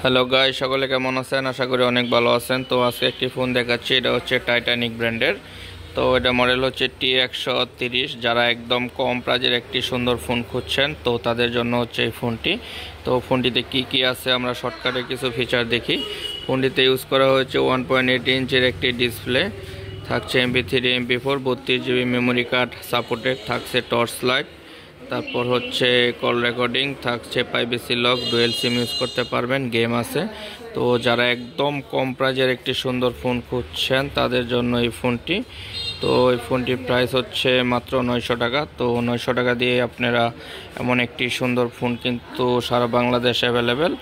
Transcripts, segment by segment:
Hello guy, সকলে কেমন আছেন? আশা করি অনেক ভালো আছেন। তো আজকে একটি ফোন দেখাচ্ছি, এটা হচ্ছে টাইটানিক ব্র্যান্ডের। তো এটা মডেল হচ্ছে T130। যারা একদম কম প্রাইজের একটি সুন্দর ফোন খুঁজছেন তো তাদের জন্য হচ্ছে এই ফোনটি। তো ফোনটিতে কি কি আছে আমরা শর্টকাটে কিছু ফিচার দেখি। ফোনটিতে ইউজ করা হয়েছে 1.8 ইঞ্চের একটি ডিসপ্লে, থাকছে MP3 MP4, 32 GB memory card supported, থাকছে টর্চ লাইট, তারপর হচ্ছে কল রেকর্ডিং, থাকছে privacy lock, dual SIM use করতে পারবেন, গেম আছে। তো যারা একদম কম প্রাইজের একটি সুন্দর ফোন খুঁজছেন তাদের জন্য এই ফোনটি। তো এই ফোনটির প্রাইস হচ্ছে মাত্র 900 টাকা। তো 900 টাকা দিয়ে আপনারা এমন একটি সুন্দর ফোন কিন্তু সারা বাংলাদেশ অ্যাভেলেবেল,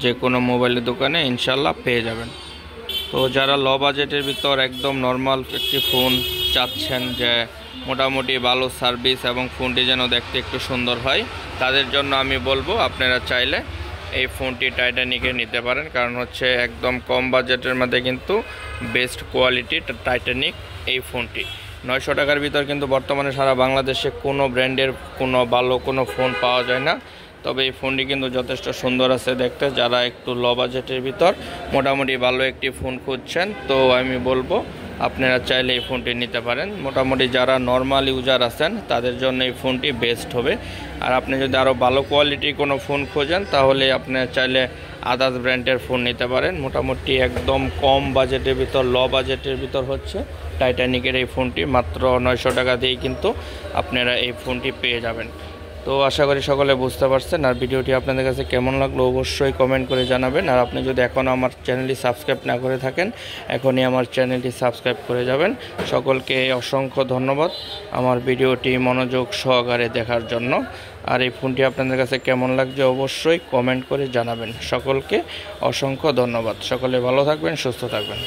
যে কোনো মোবাইলের দোকানে ইনশাল্লাহ পেয়ে যাবেন। তো যারা লো বাজেটের ভিতর একদম নর্মাল একটি ফোন চাচ্ছেন, যে মোটামুটি ভালো সার্ভিস এবং ফোনটি যেন দেখতে একটু সুন্দর হয়, তাদের জন্য আমি বলবো আপনারা চাইলে এই ফোনটি টাইটানিকের নিতে পারেন। কারণ হচ্ছে একদম কম বাজেটের মধ্যে কিন্তু বেস্ট কোয়ালিটি টাইটানিক এই ফোনটি। 900 টাকার ভিতর কিন্তু বর্তমানে সারা বাংলাদেশে কোনো ব্র্যান্ডের কোনো ভালো কোনো ফোন পাওয়া যায় না। তবে এই ফোনটি কিন্তু যথেষ্ট সুন্দর আছে দেখতে। যারা একটু লো বাজেটের ভিতর মোটামুটি ভালো একটি ফোন খুঁজছেন তো আমি বলবো আপনারা চাইলে এই ফোনটি নিতে পারেন। মোটামুটি যারা নর্মাল ইউজার আছেন তাদের জন্য এই ফোনটি বেস্ট হবে। আর আপনি যদি আরও ভালো কোয়ালিটির কোনো ফোন খোঁজেন তাহলে আপনারা চাইলে আদার্স ব্র্যান্ডের ফোন নিতে পারেন। মোটামুটি একদম কম বাজেটের ভিতর, লো বাজেটের ভিতর হচ্ছে টাইটানিকের এই ফোনটি। মাত্র 900 টাকা দিয়েই কিন্তু আপনারা এই ফোনটি পেয়ে যাবেন। তো আশা করি সকলে বুঝতে পারছেন। আর ভিডিওটি আপনাদের কাছে কেমন লাগলো অবশ্যই কমেন্ট করে জানাবেন। আর আপনি যদি এখনও আমার চ্যানেলটি সাবস্ক্রাইব না করে থাকেন, এখনই আমার চ্যানেলটি সাবস্ক্রাইব করে যাবেন। সকলকে অসংখ্য ধন্যবাদ আমার ভিডিওটি মনোযোগ সহকারে দেখার জন্য। আর এই ফোনটি আপনাদের কাছে কেমন লাগছে অবশ্যই কমেন্ট করে জানাবেন। সকলকে অসংখ্য ধন্যবাদ। সকলে ভালো থাকবেন, সুস্থ থাকবেন।